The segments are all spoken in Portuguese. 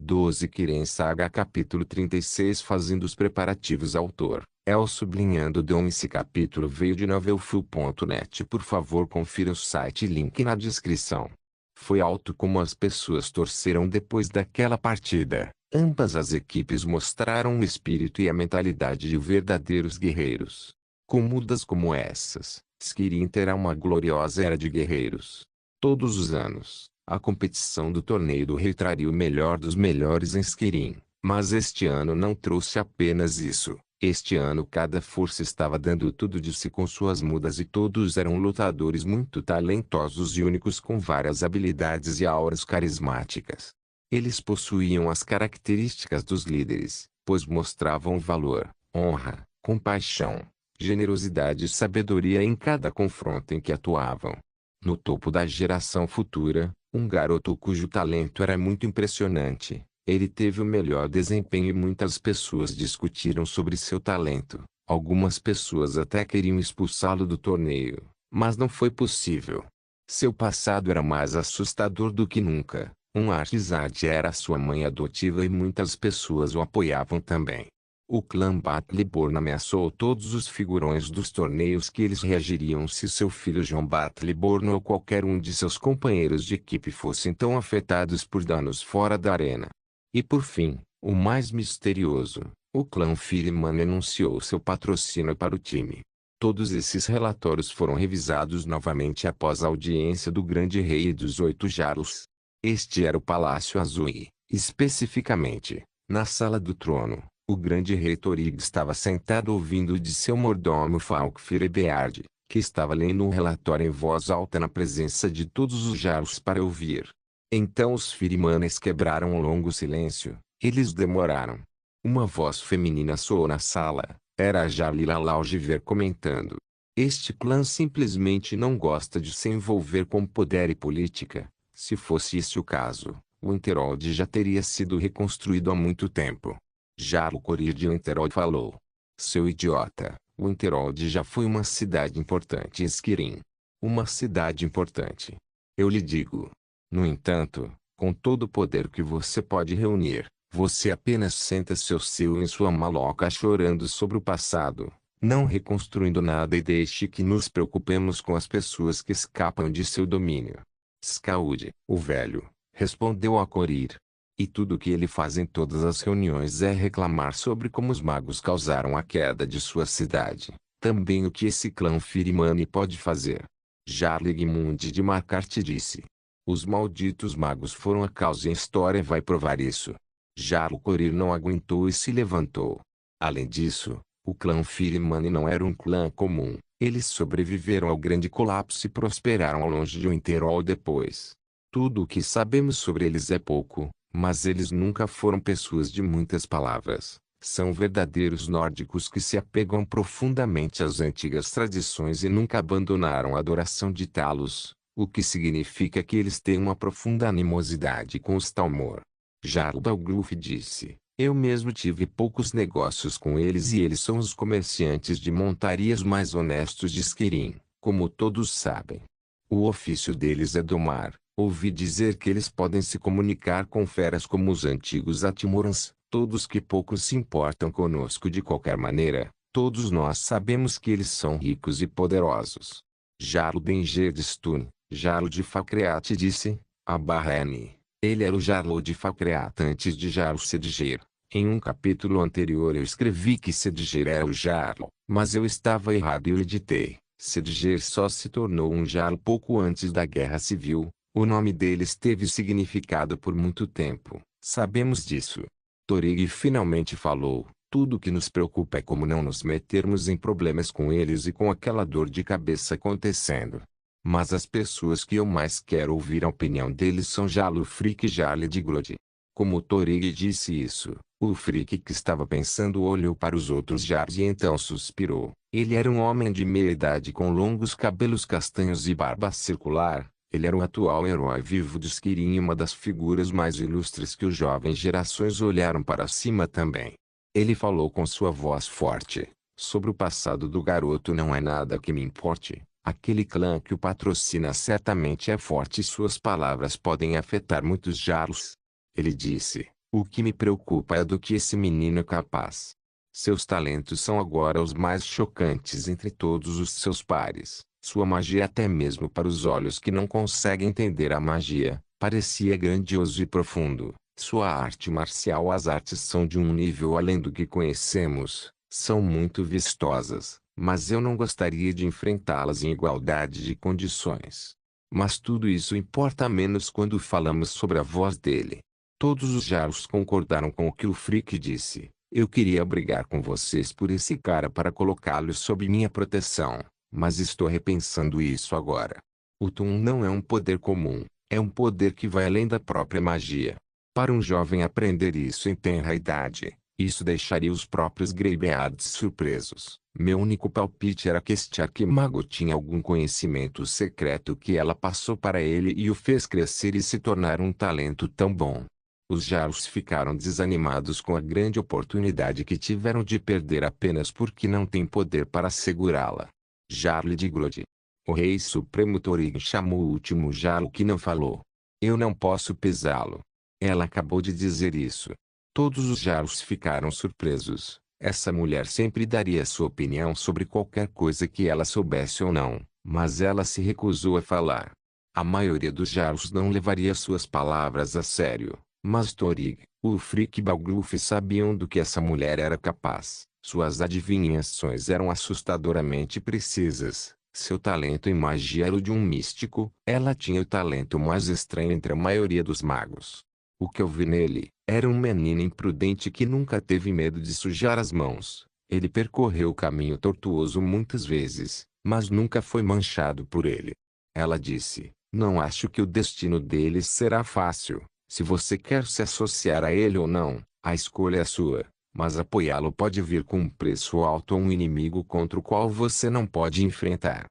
12 Kirin Saga capítulo 36 Fazendo os preparativos autor, El sublinhando Dom. Esse capítulo veio de novelfull.net. Por favor confira o site link na descrição. Foi alto como as pessoas torceram depois daquela partida. Ambas as equipes mostraram o espírito e a mentalidade de verdadeiros guerreiros. Com mudas como essas, Skirin terá uma gloriosa era de guerreiros. Todos os anos, a competição do torneio do rei traria o melhor dos melhores em Skirin, mas este ano não trouxe apenas isso. Este ano cada força estava dando tudo de si com suas mudas e todos eram lutadores muito talentosos e únicos com várias habilidades e auras carismáticas. Eles possuíam as características dos líderes, pois mostravam valor, honra, compaixão, generosidade e sabedoria em cada confronto em que atuavam. No topo da geração futura, um garoto cujo talento era muito impressionante. Ele teve o melhor desempenho e muitas pessoas discutiram sobre seu talento. Algumas pessoas até queriam expulsá-lo do torneio, mas não foi possível. Seu passado era mais assustador do que nunca. Um Artizad era sua mãe adotiva e muitas pessoas o apoiavam também. O clã Battleborn ameaçou todos os figurões dos torneios que eles reagiriam se seu filho John Battleborn ou qualquer um de seus companheiros de equipe fossem tão afetados por danos fora da arena. E por fim, o mais misterioso, o clã Firman anunciou seu patrocínio para o time. Todos esses relatórios foram revisados novamente após a audiência do Grande Rei e dos 8 Jarls. Este era o Palácio Azul e, especificamente, na Sala do Trono, o Grande Rei Torig estava sentado ouvindo de seu mordomo Falkfir Eberhard, que estava lendo um relatório em voz alta na presença de todos os Jarls para ouvir. Então os Firmanes quebraram um longo silêncio. Eles demoraram. Uma voz feminina soou na sala. Era a Jarlila Laugiver comentando. Este clã simplesmente não gosta de se envolver com poder e política. Se fosse esse o caso, Winterhold já teria sido reconstruído há muito tempo. Jarl Corir de Winterhold falou. Seu idiota, Winterhold já foi uma cidade importante em Skirin. Uma cidade importante. Eu lhe digo. No entanto, com todo o poder que você pode reunir, você apenas senta seu selo em sua maloca chorando sobre o passado, não reconstruindo nada e deixe que nos preocupemos com as pessoas que escapam de seu domínio. Skaud, o velho, respondeu a Corir. E tudo o que ele faz em todas as reuniões é reclamar sobre como os magos causaram a queda de sua cidade. Também o que esse clã Firmani pode fazer. Jarl Igmund de Markart disse. Os malditos magos foram a causa e a história vai provar isso. Jarl Corir não aguentou e se levantou. Além disso, o clã Firmani não era um clã comum. Eles sobreviveram ao grande colapso e prosperaram ao longe de Winterhold depois. Tudo o que sabemos sobre eles é pouco, mas eles nunca foram pessoas de muitas palavras. São verdadeiros nórdicos que se apegam profundamente às antigas tradições e nunca abandonaram a adoração de Talos. O que significa que eles têm uma profunda animosidade com os Talmor. Jarl Dalgluf disse, eu mesmo tive poucos negócios com eles e eles são os comerciantes de montarias mais honestos de Skirin, como todos sabem. O ofício deles é domar. Ouvi dizer que eles podem se comunicar com feras como os antigos Atmorans, todos que pouco se importam conosco de qualquer maneira. Todos nós sabemos que eles são ricos e poderosos. Jarl Denger de Stun, Jarl de Fakreat disse, N. Ele era o Jarl de Fakreat antes de Jarl Sedger. Em um capítulo anterior eu escrevi que Sedger era o Jarl, mas eu estava errado e eu editei. Sedger só se tornou um Jarl pouco antes da Guerra Civil. O nome deles teve significado por muito tempo. Sabemos disso. Torig finalmente falou. Tudo o que nos preocupa é como não nos metermos em problemas com eles e com aquela dor de cabeça acontecendo. Mas as pessoas que eu mais quero ouvir a opinião deles são Jarl Ulfric e Jarl Diglod. Como Torig disse isso, Ulfric que estava pensando olhou para os outros Jarls e então suspirou. Ele era um homem de meia idade com longos cabelos castanhos e barba circular. Ele era o atual herói vivo de Skirin e uma das figuras mais ilustres que os jovens gerações olharam para cima também. Ele falou com sua voz forte. Sobre o passado do garoto não é nada que me importe. Aquele clã que o patrocina certamente é forte e suas palavras podem afetar muitos Jarls. Ele disse. O que me preocupa é do que esse menino é capaz. Seus talentos são agora os mais chocantes entre todos os seus pares. Sua magia, até mesmo para os olhos que não conseguem entender a magia, parecia grandioso e profundo. Sua arte marcial, as artes são de um nível além do que conhecemos, são muito vistosas, mas eu não gostaria de enfrentá-las em igualdade de condições. Mas tudo isso importa menos quando falamos sobre a voz dele. Todos os Jarls concordaram com o que o Frick disse. Eu queria brigar com vocês por esse cara para colocá-lo sob minha proteção, mas estou repensando isso agora. O Tum não é um poder comum, é um poder que vai além da própria magia. Para um jovem aprender isso em tenra idade, isso deixaria os próprios Greybeards surpresos. Meu único palpite era que este arquimago tinha algum conhecimento secreto que ela passou para ele e o fez crescer e se tornar um talento tão bom. Os Jarls ficaram desanimados com a grande oportunidade que tiveram de perder apenas porque não têm poder para segurá-la. Jarl de Glod. O Rei Supremo Thorig chamou o último Jarl que não falou. Eu não posso pesá-lo. Ela acabou de dizer isso. Todos os Jarls ficaram surpresos. Essa mulher sempre daria sua opinião sobre qualquer coisa que ela soubesse ou não, mas ela se recusou a falar. A maioria dos Jarls não levaria suas palavras a sério, mas Thorig, Ulfric e Balgluf sabiam do que essa mulher era capaz. Suas adivinhações eram assustadoramente precisas. Seu talento em magia era o de um místico. Ela tinha o talento mais estranho entre a maioria dos magos. O que eu vi nele era um menino imprudente que nunca teve medo de sujar as mãos. Ele percorreu o caminho tortuoso muitas vezes, mas nunca foi manchado por ele. Ela disse, não acho que o destino dele será fácil. Se você quer se associar a ele ou não, a escolha é sua, mas apoiá-lo pode vir com um preço alto ou um inimigo contra o qual você não pode enfrentar.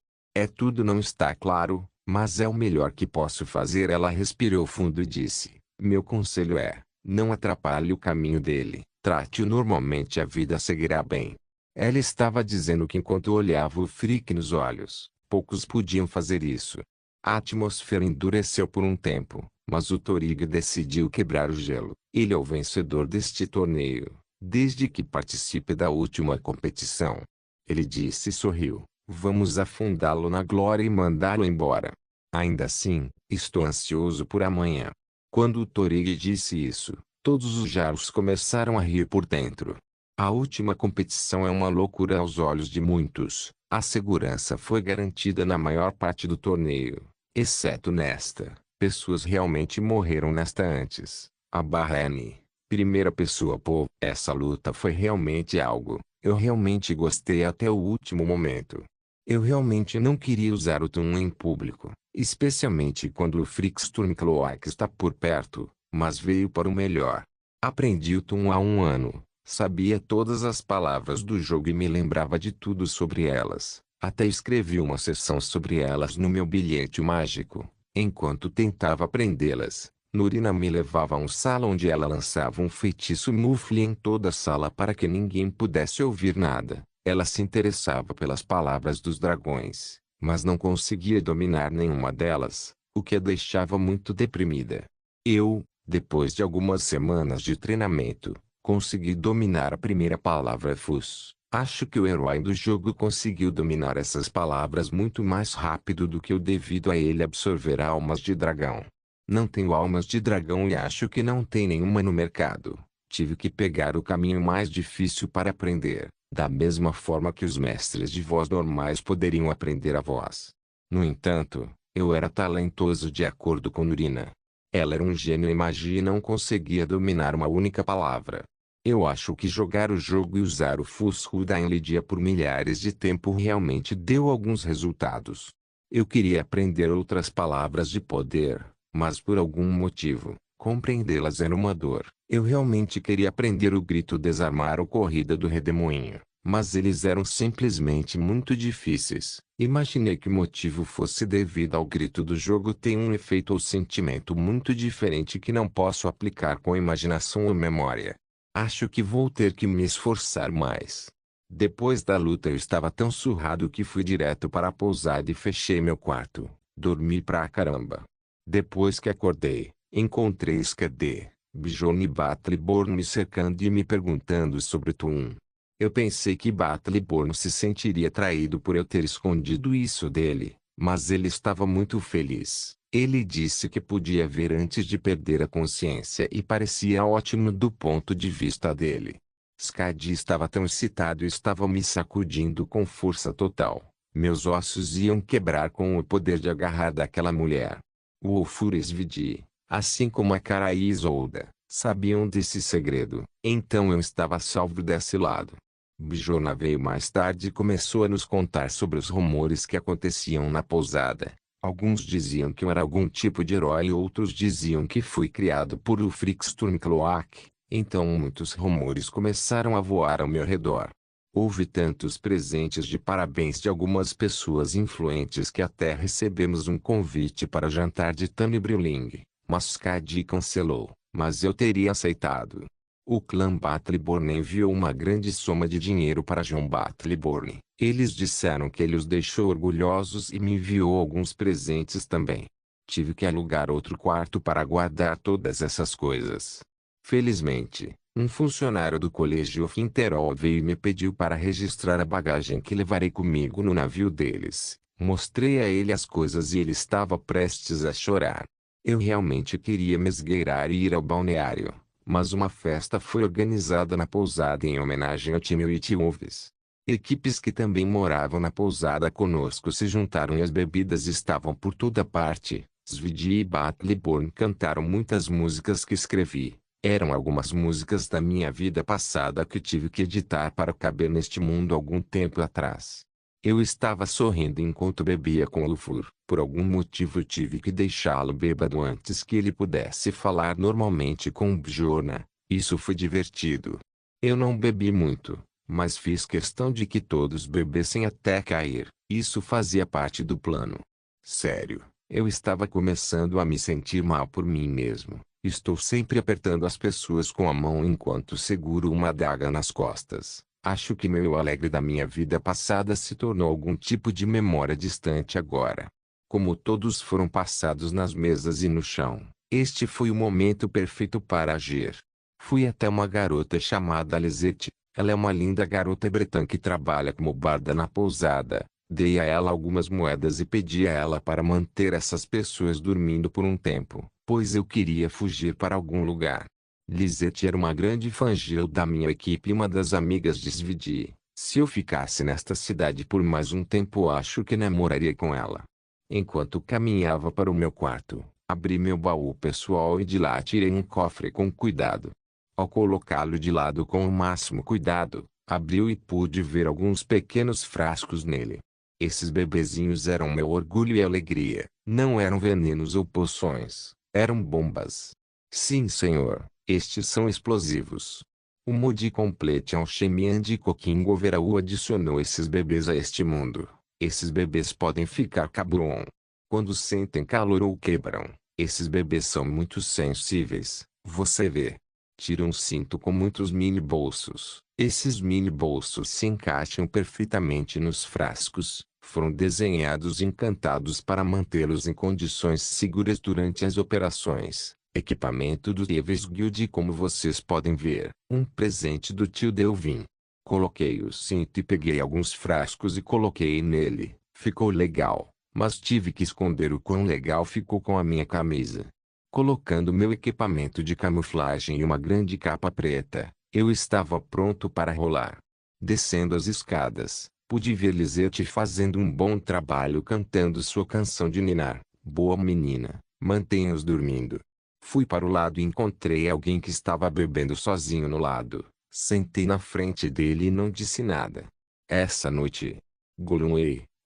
Tudo não está claro, mas é o melhor que posso fazer. Ela respirou fundo e disse, meu conselho é, não atrapalhe o caminho dele, trate-o normalmente e a vida seguirá bem. Ela estava dizendo que enquanto olhava o Frick nos olhos, poucos podiam fazer isso. A atmosfera endureceu por um tempo, mas o Thorig decidiu quebrar o gelo. Ele é o vencedor deste torneio, desde que participe da última competição. Ele disse e sorriu, vamos afundá-lo na glória e mandá-lo embora. Ainda assim, estou ansioso por amanhã. Quando o Thorig disse isso, todos os Jarls começaram a rir por dentro. A última competição é uma loucura aos olhos de muitos. A segurança foi garantida na maior parte do torneio, exceto nesta. Pessoas realmente morreram nesta antes. A N. Primeira pessoa. Pô, essa luta foi realmente algo. Eu realmente gostei até o último momento. Eu realmente não queria usar o Tum em público, especialmente quando o Frick Stormcloak está por perto, mas veio para o melhor. Aprendi o Tum há um ano, sabia todas as palavras do jogo e me lembrava de tudo sobre elas. Até escrevi uma seção sobre elas no meu bilhete mágico. Enquanto tentava aprendê-las, Nurina me levava a um sala onde ela lançava um feitiço mufle em toda a sala para que ninguém pudesse ouvir nada. Ela se interessava pelas palavras dos dragões, mas não conseguia dominar nenhuma delas, o que a deixava muito deprimida. Eu, depois de algumas semanas de treinamento, consegui dominar a primeira palavra Fus. Acho que o herói do jogo conseguiu dominar essas palavras muito mais rápido do que eu devido a ele absorver almas de dragão. Não tenho almas de dragão e acho que não tem nenhuma no mercado. Tive que pegar o caminho mais difícil para aprender, da mesma forma que os mestres de voz normais poderiam aprender a voz. No entanto, eu era talentoso de acordo com Nurina. Ela era um gênio em magia e não conseguia dominar uma única palavra. Eu acho que jogar o jogo e usar o Fushuda em Lidia por milhares de tempo realmente deu alguns resultados. Eu queria aprender outras palavras de poder, mas por algum motivo, compreendê-las era uma dor. Eu realmente queria aprender o grito desarmar ou corrida do redemoinho, mas eles eram simplesmente muito difíceis. Imaginei que o motivo fosse devido ao grito do jogo tem um efeito ou sentimento muito diferente que não posso aplicar com imaginação ou memória. Acho que vou ter que me esforçar mais. Depois da luta eu estava tão surrado que fui direto para a pousada e fechei meu quarto. Dormi pra caramba. Depois que acordei, encontrei Skd, Bjorn e Battleborn me cercando e me perguntando sobre Toon. Eu pensei que Battleborn se sentiria traído por eu ter escondido isso dele, mas ele estava muito feliz. Ele disse que podia ver antes de perder a consciência e parecia ótimo do ponto de vista dele. Skadi estava tão excitado e estava me sacudindo com força total. Meus ossos iam quebrar com o poder de agarrar daquela mulher. O Ulfur e Svidi, assim como a Cara e Isolda, sabiam desse segredo. Então eu estava salvo desse lado. Bjorn veio mais tarde e começou a nos contar sobre os rumores que aconteciam na pousada. Alguns diziam que eu era algum tipo de herói e outros diziam que fui criado por Ulfric Stormcloak. Então muitos rumores começaram a voar ao meu redor. Houve tantos presentes de parabéns de algumas pessoas influentes que até recebemos um convite para jantar de Tani Brilling, mas Skadi cancelou, mas eu teria aceitado. O clã Battleborn enviou uma grande soma de dinheiro para Jon Battleborn. Eles disseram que ele os deixou orgulhosos e me enviou alguns presentes também. Tive que alugar outro quarto para guardar todas essas coisas. Felizmente, um funcionário do Colégio Finterol veio e me pediu para registrar a bagagem que levarei comigo no navio deles. Mostrei a ele as coisas e ele estava prestes a chorar. Eu realmente queria me esgueirar e ir ao balneário, mas uma festa foi organizada na pousada em homenagem ao time Witwolves. Equipes que também moravam na pousada conosco se juntaram e as bebidas estavam por toda parte. Svidi e Battleborn cantaram muitas músicas que escrevi. Eram algumas músicas da minha vida passada que tive que editar para caber neste mundo algum tempo atrás. Eu estava sorrindo enquanto bebia com Ulfur. Por algum motivo tive que deixá-lo bêbado antes que ele pudesse falar normalmente com Bjorn. Isso foi divertido. Eu não bebi muito, mas fiz questão de que todos bebessem até cair. Isso fazia parte do plano. Sério, eu estava começando a me sentir mal por mim mesmo. Estou sempre apertando as pessoas com a mão enquanto seguro uma adaga nas costas. Acho que meu alegre da minha vida passada se tornou algum tipo de memória distante agora. Como todos foram passados nas mesas e no chão, este foi o momento perfeito para agir. Fui até uma garota chamada Lisette. Ela é uma linda garota bretã que trabalha como barda na pousada. Dei a ela algumas moedas e pedi a ela para manter essas pessoas dormindo por um tempo, pois eu queria fugir para algum lugar. Lisette era uma grande fangirl da minha equipe e uma das amigas de Svidi. Se eu ficasse nesta cidade por mais um tempo acho que namoraria com ela. Enquanto caminhava para o meu quarto, abri meu baú pessoal e de lá tirei um cofre com cuidado. Ao colocá-lo de lado com o máximo cuidado, abriu e pude ver alguns pequenos frascos nele. Esses bebezinhos eram meu orgulho e alegria. Não eram venenos ou poções, eram bombas. Sim, senhor, estes são explosivos. O Modi Complete Alchemy de Cooking Overall adicionou esses bebês a este mundo. Esses bebês podem ficar cabron. Quando sentem calor ou quebram, esses bebês são muito sensíveis, você vê. Tira um cinto com muitos mini bolsos. Esses mini bolsos se encaixam perfeitamente nos frascos. Foram desenhados e encantados para mantê-los em condições seguras durante as operações. Equipamento do Thieves Guild como vocês podem ver. Um presente do tio Delvin. Coloquei o cinto e peguei alguns frascos e coloquei nele. Ficou legal, mas tive que esconder o quão legal ficou com a minha camisa. Colocando meu equipamento de camuflagem e uma grande capa preta, eu estava pronto para rolar. Descendo as escadas, pude ver Lisette fazendo um bom trabalho cantando sua canção de ninar. Boa menina, mantenha-os dormindo. Fui para o lado e encontrei alguém que estava bebendo sozinho no lado. Sentei na frente dele e não disse nada. Essa noite, Gollum,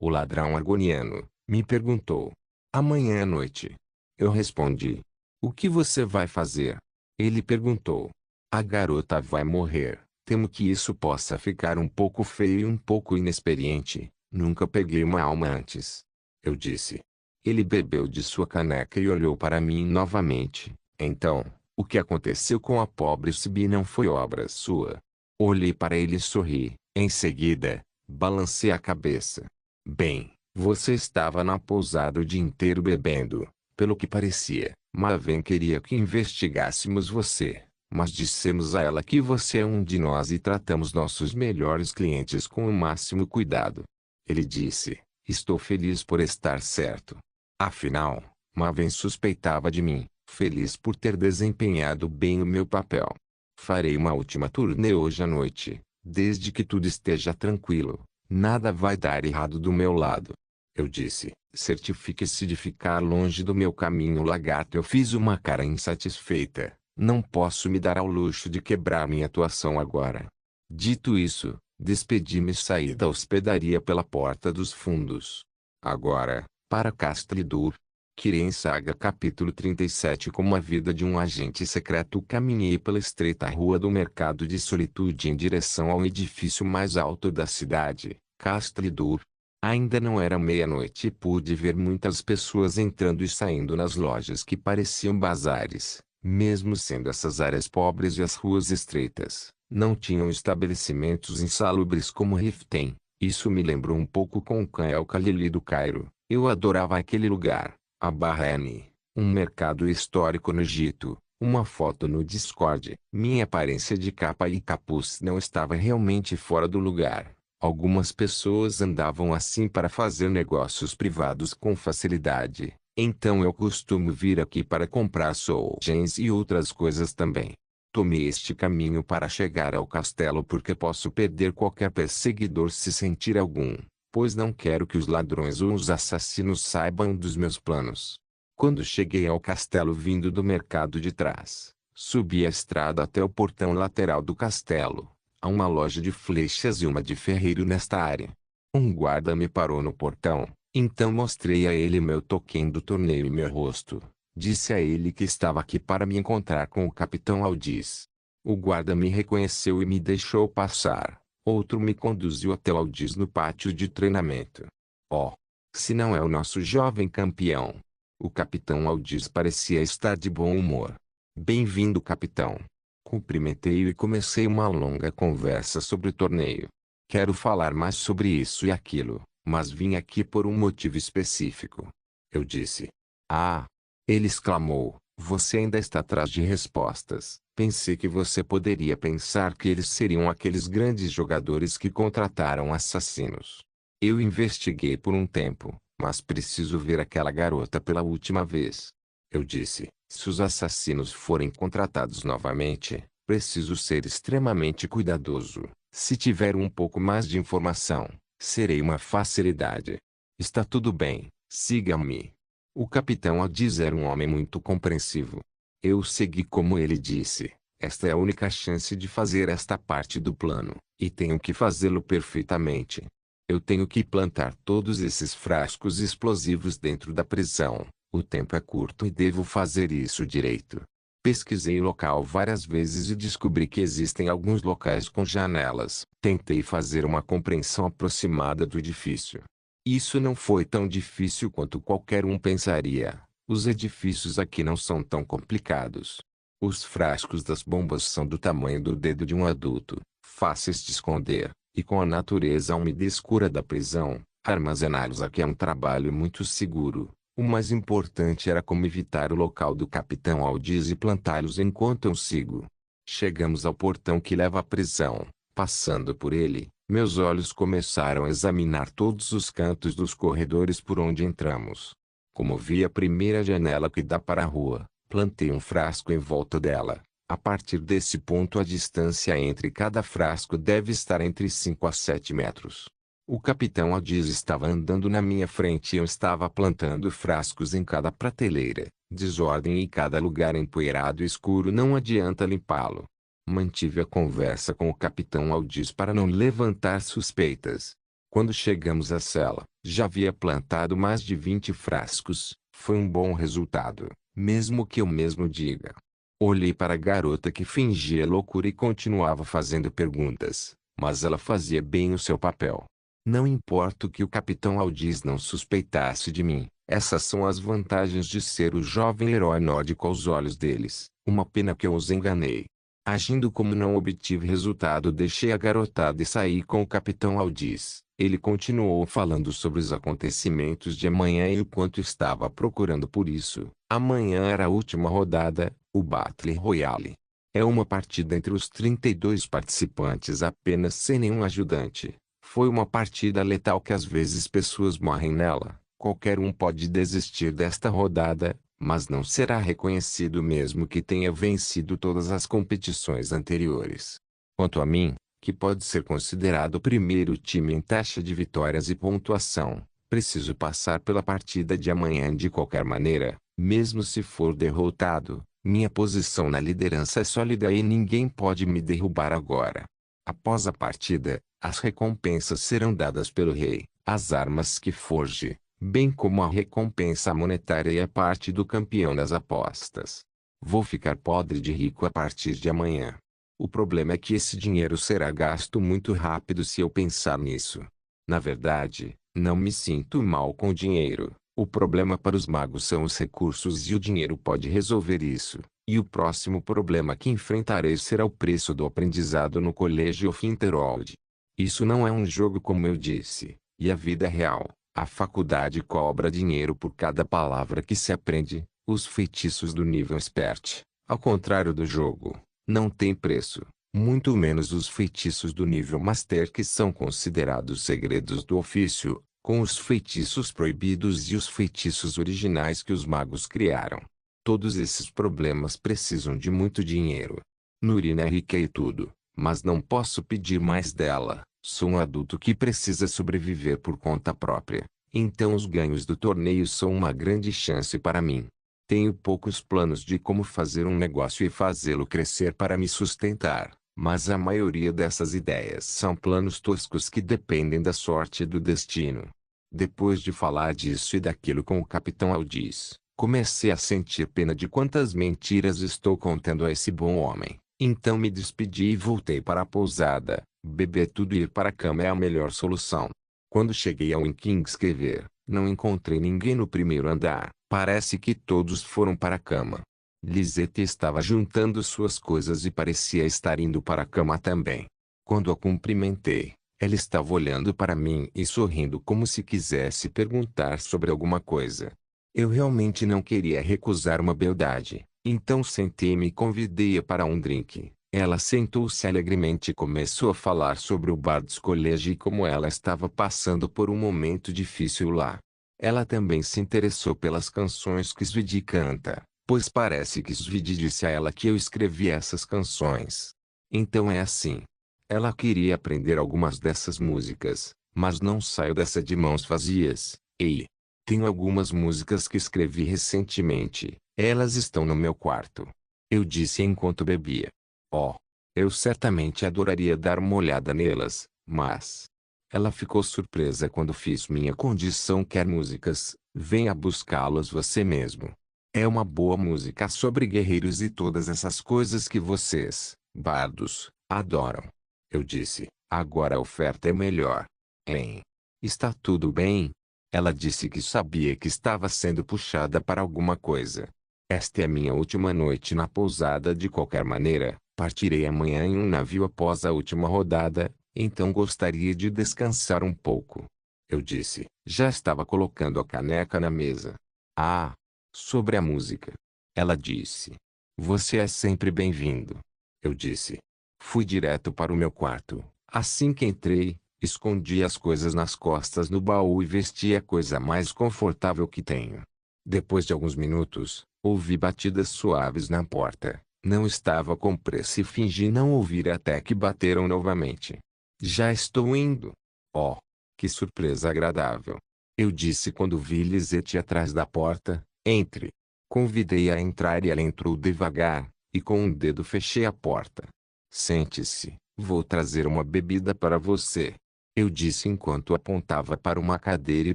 o ladrão argoniano, me perguntou. Amanhã à noite. Eu respondi. O que você vai fazer? Ele perguntou. A garota vai morrer. Temo que isso possa ficar um pouco feio e um pouco inexperiente. Nunca peguei uma alma antes. Eu disse. Ele bebeu de sua caneca e olhou para mim novamente. Então, o que aconteceu com a pobre Sibi não foi obra sua. Olhei para ele e sorri. Em seguida, balancei a cabeça. Bem, você estava na pousada o dia inteiro bebendo, pelo que parecia. Maven queria que investigássemos você, mas dissemos a ela que você é um de nós e tratamos nossos melhores clientes com o máximo cuidado. Ele disse, estou feliz por estar certo. Afinal, Maven suspeitava de mim, feliz por ter desempenhado bem o meu papel. Farei uma última turnê hoje à noite, desde que tudo esteja tranquilo. Nada vai dar errado do meu lado. Eu disse, certifique-se de ficar longe do meu caminho, lagarto. Eu fiz uma cara insatisfeita. Não posso me dar ao luxo de quebrar minha atuação agora. Dito isso, despedi-me e saí da hospedaria pela porta dos fundos. Agora, para Castlidur. Kirin Saga capítulo 37. Como a vida de um agente secreto. Caminhei pela estreita rua do Mercado de Solitude em direção ao edifício mais alto da cidade, Castlidur. Ainda não era meia-noite e pude ver muitas pessoas entrando e saindo nas lojas que pareciam bazares. Mesmo sendo essas áreas pobres e as ruas estreitas, não tinham estabelecimentos insalubres como Riften. Isso me lembrou um pouco com o Khan el-Khalili do Cairo. Eu adorava aquele lugar. A Bahrein, um mercado histórico no Egito, uma foto no Discord. Minha aparência de capa e capuz não estava realmente fora do lugar. Algumas pessoas andavam assim para fazer negócios privados com facilidade. Então eu costumo vir aqui para comprar soujens e outras coisas também. Tomei este caminho para chegar ao castelo porque posso perder qualquer perseguidor se sentir algum, pois não quero que os ladrões ou os assassinos saibam dos meus planos. Quando cheguei ao castelo vindo do mercado de trás, subi a estrada até o portão lateral do castelo. Há uma loja de flechas e uma de ferreiro nesta área. Um guarda me parou no portão, então mostrei a ele meu token do torneio e meu rosto. Disse a ele que estava aqui para me encontrar com o capitão Aldiz. O guarda me reconheceu e me deixou passar. Outro me conduziu até o Aldiz no pátio de treinamento. Oh, se não é o nosso jovem campeão. O capitão Aldiz parecia estar de bom humor. Bem-vindo, capitão. Cumprimentei-o e comecei uma longa conversa sobre o torneio. Quero falar mais sobre isso e aquilo, mas vim aqui por um motivo específico. Eu disse. Ah! Ele exclamou, você ainda está atrás de respostas. Pensei que você poderia pensar que eles seriam aqueles grandes jogadores que contrataram assassinos. Eu investiguei por um tempo, mas preciso ver aquela garota pela última vez. Eu disse, se os assassinos forem contratados novamente, preciso ser extremamente cuidadoso. Se tiver um pouco mais de informação, serei uma facilidade. Está tudo bem, siga-me. O capitão Aldiz era um homem muito compreensivo. Eu segui como ele disse. Esta é a única chance de fazer esta parte do plano, e tenho que fazê-lo perfeitamente. Eu tenho que plantar todos esses frascos explosivos dentro da prisão. O tempo é curto e devo fazer isso direito. Pesquisei o local várias vezes e descobri que existem alguns locais com janelas. Tentei fazer uma compreensão aproximada do edifício. Isso não foi tão difícil quanto qualquer um pensaria. Os edifícios aqui não são tão complicados. Os frascos das bombas são do tamanho do dedo de um adulto, fáceis de esconder, e com a natureza úmida e escura da prisão, armazená-los aqui é um trabalho muito seguro. O mais importante era como evitar o local do capitão Aldiz e plantá-los enquanto eu sigo. Chegamos ao portão que leva à prisão. Passando por ele, meus olhos começaram a examinar todos os cantos dos corredores por onde entramos. Como vi a primeira janela que dá para a rua, plantei um frasco em volta dela. A partir desse ponto a distância entre cada frasco deve estar entre 5 a 7 metros. O capitão Aldiz estava andando na minha frente e eu estava plantando frascos em cada prateleira. Desordem em cada lugar empoeirado e escuro, não adianta limpá-lo. Mantive a conversa com o capitão Aldiz para não levantar suspeitas. Quando chegamos à cela, já havia plantado mais de 20 frascos. Foi um bom resultado, mesmo que eu mesmo diga. Olhei para a garota que fingia loucura e continuava fazendo perguntas, mas ela fazia bem o seu papel. Não importa que o capitão Aldiz não suspeitasse de mim, essas são as vantagens de ser o jovem herói nórdico aos olhos deles. Uma pena que eu os enganei. Agindo como não obtive resultado, deixei a garotada e saí com o capitão Aldis. Ele continuou falando sobre os acontecimentos de amanhã e o quanto estava procurando por isso. Amanhã era a última rodada, o Battle Royale. É uma partida entre os 32 participantes apenas sem nenhum ajudante. Foi uma partida letal que às vezes pessoas morrem nela. Qualquer um pode desistir desta rodada, mas não será reconhecido mesmo que tenha vencido todas as competições anteriores. Quanto a mim, que pode ser considerado o primeiro time em taxa de vitórias e pontuação, preciso passar pela partida de amanhã de qualquer maneira, mesmo se for derrotado. Minha posição na liderança é sólida e ninguém pode me derrubar agora. Após a partida, as recompensas serão dadas pelo rei, as armas que forje, bem como a recompensa monetária e a parte do campeão das apostas. Vou ficar podre de rico a partir de amanhã. O problema é que esse dinheiro será gasto muito rápido se eu pensar nisso. Na verdade, não me sinto mal com o dinheiro. O problema para os magos são os recursos e o dinheiro pode resolver isso. E o próximo problema que enfrentarei será o preço do aprendizado no colégio Finterold. Isso não é um jogo como eu disse, e a vida é real. A faculdade cobra dinheiro por cada palavra que se aprende. Os feitiços do nível expert, ao contrário do jogo, não têm preço. Muito menos os feitiços do nível master, que são considerados segredos do ofício, com os feitiços proibidos e os feitiços originais que os magos criaram. Todos esses problemas precisam de muito dinheiro. Nurina é rica e tudo, mas não posso pedir mais dela. Sou um adulto que precisa sobreviver por conta própria. Então os ganhos do torneio são uma grande chance para mim. Tenho poucos planos de como fazer um negócio e fazê-lo crescer para me sustentar, mas a maioria dessas ideias são planos toscos que dependem da sorte e do destino. Depois de falar disso e daquilo com o capitão Aldis, comecei a sentir pena de quantas mentiras estou contando a esse bom homem. Então me despedi e voltei para a pousada. Beber tudo e ir para a cama é a melhor solução. Quando cheguei ao Kingsclever, não encontrei ninguém no primeiro andar. Parece que todos foram para a cama. Lisette estava juntando suas coisas e parecia estar indo para a cama também. Quando a cumprimentei, ela estava olhando para mim e sorrindo como se quisesse perguntar sobre alguma coisa. Eu realmente não queria recusar uma beldade, então sentei-me e convidei-a para um drink. Ela sentou-se alegremente e começou a falar sobre o Bard's College e como ela estava passando por um momento difícil lá. Ela também se interessou pelas canções que Svidi canta, pois parece que Svidi disse a ela que eu escrevi essas canções. Então é assim. Ela queria aprender algumas dessas músicas, mas não saio dessa de mãos vazias. Ei, tenho algumas músicas que escrevi recentemente, elas estão no meu quarto. Eu disse enquanto bebia. Oh, eu certamente adoraria dar uma olhada nelas, mas... Ela ficou surpresa quando fiz minha condição. Quer músicas? Venha buscá-las você mesmo. É uma boa música sobre guerreiros e todas essas coisas que vocês, bardos, adoram. Eu disse, agora a oferta é melhor. Hein? Está tudo bem? Ela disse que sabia que estava sendo puxada para alguma coisa. Esta é minha última noite na pousada de qualquer maneira. Partirei amanhã em um navio após a última rodada, então gostaria de descansar um pouco. Eu disse, já estava colocando a caneca na mesa. Ah, sobre a música. Ela disse. Você é sempre bem-vindo. Eu disse. Fui direto para o meu quarto. Assim que entrei, escondi as coisas nas costas no baú e vesti a coisa mais confortável que tenho. Depois de alguns minutos, ouvi batidas suaves na porta. Não estava com pressa e fingi não ouvir até que bateram novamente. Já estou indo. Oh, que surpresa agradável. Eu disse quando vi Lisette atrás da porta. Entre. Convidei-a a entrar e ela entrou devagar, e com um dedo fechei a porta. Sente-se, vou trazer uma bebida para você. Eu disse enquanto apontava para uma cadeira e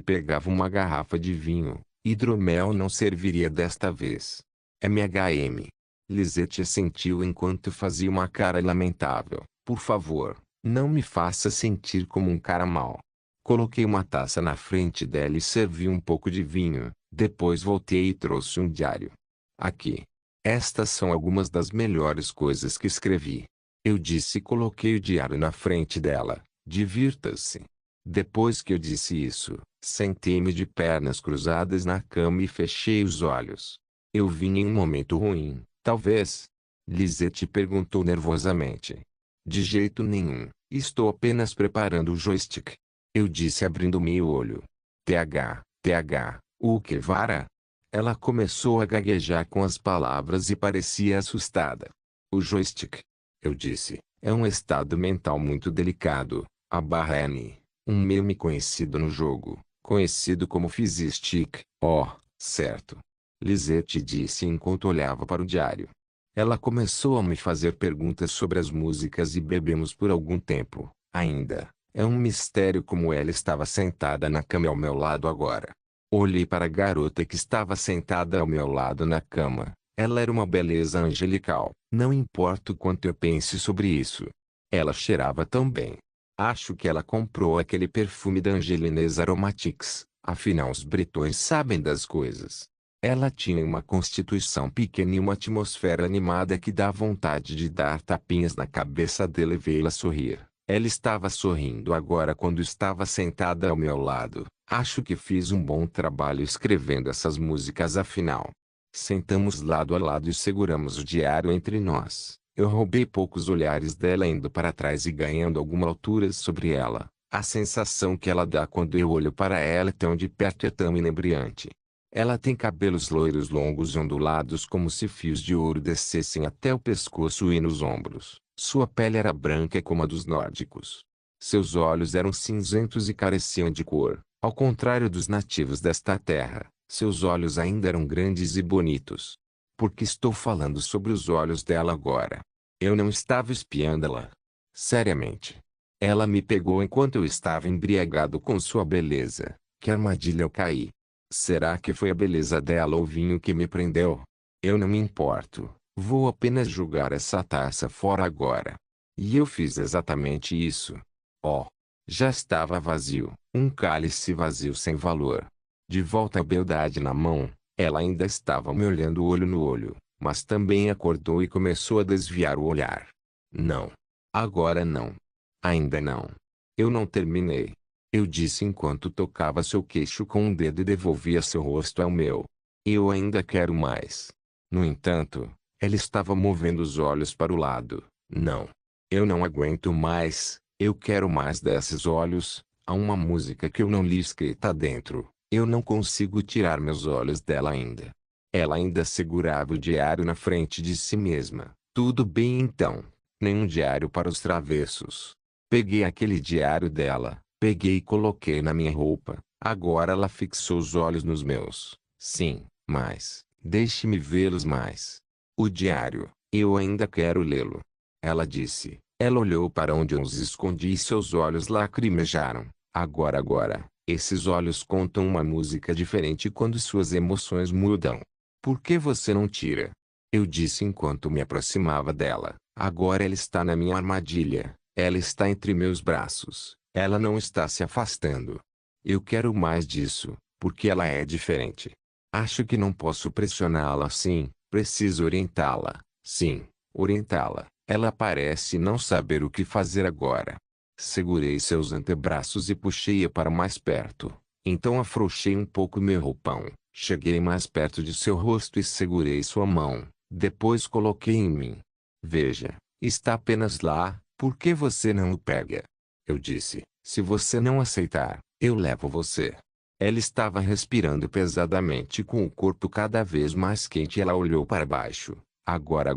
pegava uma garrafa de vinho. Hidromel não serviria desta vez. MHM. Lisette assentiu enquanto fazia uma cara lamentável. Por favor, não me faça sentir como um cara mau. Coloquei uma taça na frente dela e servi um pouco de vinho. Depois voltei e trouxe um diário. Aqui. Estas são algumas das melhores coisas que escrevi. Eu disse e coloquei o diário na frente dela. Divirta-se. Depois que eu disse isso, sentei-me de pernas cruzadas na cama e fechei os olhos. Eu vinha em um momento ruim, talvez. Lisette perguntou nervosamente. De jeito nenhum, estou apenas preparando o joystick. Eu disse abrindo meu olho. O que vara? Ela começou a gaguejar com as palavras e parecia assustada. O joystick, eu disse, é um estado mental muito delicado. A barra N, um meme conhecido no jogo, conhecido como Fizzstick. Oh, certo. Lisette disse enquanto olhava para o diário. Ela começou a me fazer perguntas sobre as músicas e bebemos por algum tempo. Ainda, é um mistério como ela estava sentada na cama ao meu lado agora. Olhei para a garota que estava sentada ao meu lado na cama. Ela era uma beleza angelical. Não importa o quanto eu pense sobre isso. Ela cheirava tão bem. Acho que ela comprou aquele perfume da Angelines Aromatics. Afinal os bretões sabem das coisas. Ela tinha uma constituição pequena e uma atmosfera animada que dá vontade de dar tapinhas na cabeça dela e vê-la sorrir. Ela estava sorrindo agora quando estava sentada ao meu lado. Acho que fiz um bom trabalho escrevendo essas músicas afinal. Sentamos lado a lado e seguramos o diário entre nós. Eu roubei poucos olhares dela indo para trás e ganhando alguma altura sobre ela. A sensação que ela dá quando eu olho para ela tão de perto é tão inebriante. Ela tem cabelos loiros longos e ondulados como se fios de ouro descessem até o pescoço e nos ombros. Sua pele era branca como a dos nórdicos. Seus olhos eram cinzentos e careciam de cor. Ao contrário dos nativos desta terra, seus olhos ainda eram grandes e bonitos. Por que estou falando sobre os olhos dela agora? Eu não estava espiando-la. Seriamente. Ela me pegou enquanto eu estava embriagado com sua beleza. Que armadilha eu caí. Será que foi a beleza dela ou o vinho que me prendeu? Eu não me importo. Vou apenas jogar essa taça fora agora. E eu fiz exatamente isso. Oh! Já estava vazio. Um cálice vazio sem valor. De volta à beldade na mão, ela ainda estava me olhando olho no olho, mas também acordou e começou a desviar o olhar. Não. Agora não. Ainda não. Eu não terminei. Eu disse enquanto tocava seu queixo com um dedo e devolvia seu rosto ao meu. Eu ainda quero mais. No entanto, ela estava movendo os olhos para o lado. Não. Eu não aguento mais. Eu quero mais desses olhos. Há uma música que eu não li escrita dentro. Eu não consigo tirar meus olhos dela ainda. Ela ainda segurava o diário na frente de si mesma. Tudo bem então. Nenhum diário para os travessos. Peguei aquele diário dela. Peguei e coloquei na minha roupa. Agora ela fixou os olhos nos meus. Sim, mas, deixe-me vê-los mais. O diário, eu ainda quero lê-lo. Ela disse. Ela olhou para onde eu os escondi e seus olhos lacrimejaram. Agora, esses olhos contam uma música diferente quando suas emoções mudam. Por que você não tira? Eu disse enquanto me aproximava dela. Agora ela está na minha armadilha. Ela está entre meus braços. Ela não está se afastando. Eu quero mais disso, porque ela é diferente. Acho que não posso pressioná-la assim, preciso orientá-la. Sim, orientá-la. Ela parece não saber o que fazer agora. Segurei seus antebraços e puxei-a para mais perto. Então afrouxei um pouco meu roupão. Cheguei mais perto de seu rosto e segurei sua mão. Depois coloquei em mim. Veja, está apenas lá, por que você não o pega? Eu disse, se você não aceitar, eu levo você. Ela estava respirando pesadamente com o corpo cada vez mais quente e ela olhou para baixo. Agora,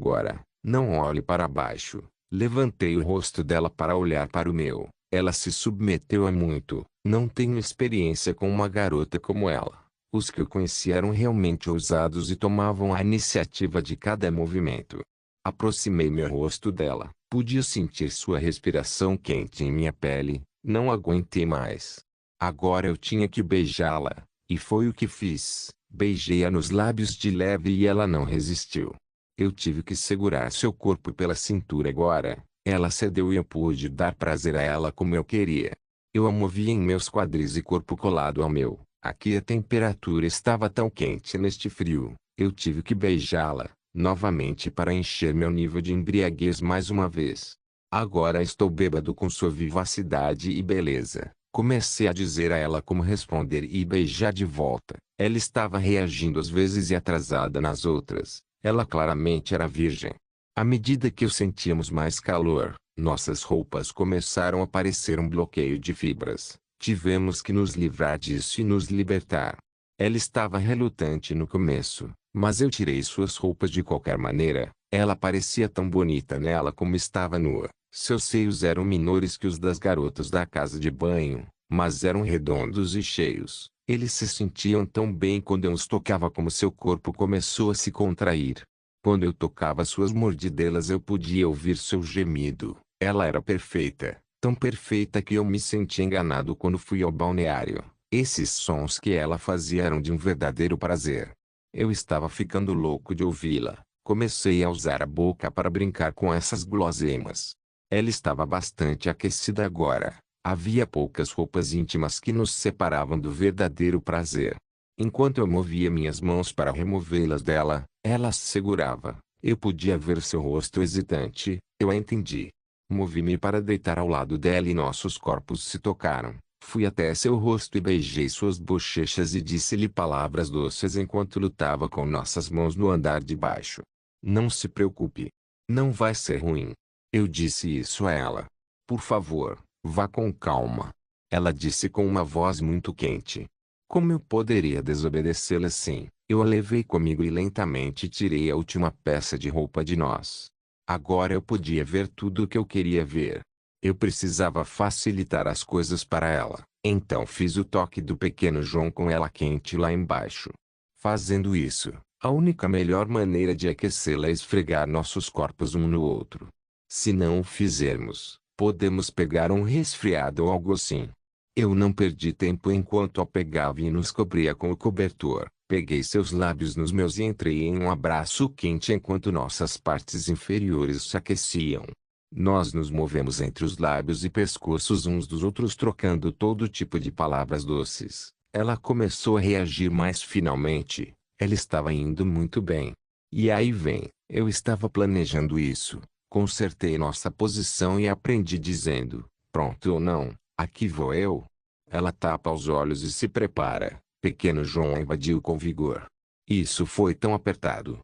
não olhe para baixo. Levantei o rosto dela para olhar para o meu. Ela se submeteu a muito. Não tenho experiência com uma garota como ela. Os que eu conheci eram realmente ousados e tomavam a iniciativa de cada movimento. Aproximei meu rosto dela. Podia sentir sua respiração quente em minha pele. Não aguentei mais. Agora eu tinha que beijá-la. E foi o que fiz. Beijei-a nos lábios de leve e ela não resistiu. Eu tive que segurar seu corpo pela cintura agora. Ela cedeu e eu pude dar prazer a ela como eu queria. Eu a movia em meus quadris e corpo colado ao meu. Aqui a temperatura estava tão quente neste frio. Eu tive que beijá-la. novamente para encher meu nível de embriaguez mais uma vez. Agora estou bêbado com sua vivacidade e beleza. Comecei a dizer a ela como responder e beijar de volta. Ela estava reagindo às vezes e atrasada nas outras. Ela claramente era virgem. À medida que sentíamos mais calor, nossas roupas começaram a parecer um bloqueio de fibras. Tivemos que nos livrar disso e nos libertar. Ela estava relutante no começo, mas eu tirei suas roupas de qualquer maneira. Ela parecia tão bonita nela como estava nua. Seus seios eram menores que os das garotas da casa de banho, mas eram redondos e cheios. Eles se sentiam tão bem quando eu os tocava como seu corpo começou a se contrair. Quando eu tocava suas mordidelas eu podia ouvir seu gemido. Ela era perfeita, tão perfeita que eu me senti enganado quando fui ao balneário. Esses sons que ela fazia eram de um verdadeiro prazer. Eu estava ficando louco de ouvi-la. Comecei a usar a boca para brincar com essas guloseimas. Ela estava bastante aquecida agora. Havia poucas roupas íntimas que nos separavam do verdadeiro prazer. Enquanto eu movia minhas mãos para removê-las dela, ela se segurava. Eu podia ver seu rosto hesitante. Eu a entendi. Movi-me para deitar ao lado dela e nossos corpos se tocaram. Fui até seu rosto e beijei suas bochechas e disse-lhe palavras doces enquanto lutava com nossas mãos no andar de baixo. Não se preocupe. Não vai ser ruim. Eu disse isso a ela. Por favor, vá com calma. Ela disse com uma voz muito quente. Como eu poderia desobedecê-la assim? Eu a levei comigo e lentamente tirei a última peça de roupa de nós. Agora eu podia ver tudo o que eu queria ver. Eu precisava facilitar as coisas para ela. Então fiz o toque do pequeno João com ela quente lá embaixo. Fazendo isso, a única melhor maneira de aquecê-la é esfregar nossos corpos um no outro. Se não o fizermos, podemos pegar um resfriado ou algo assim. Eu não perdi tempo enquanto a pegava e nos cobria com o cobertor. Peguei seus lábios nos meus e entrei em um abraço quente enquanto nossas partes inferiores se aqueciam. Nós nos movemos entre os lábios e pescoços uns dos outros trocando todo tipo de palavras doces. Ela começou a reagir mais finalmente. Ela estava indo muito bem. E aí vem, eu estava planejando isso. Consertei nossa posição e aprendi dizendo, pronto ou não, aqui vou eu. Ela tapa os olhos e se prepara. Pequeno João invadiu com vigor. Isso foi tão apertado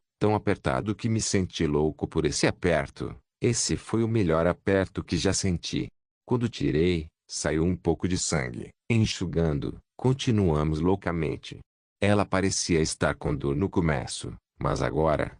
que me senti louco por esse aperto. Esse foi o melhor aperto que já senti. Quando tirei, saiu um pouco de sangue. Enxugando, continuamos loucamente. Ela parecia estar com dor no começo, mas agora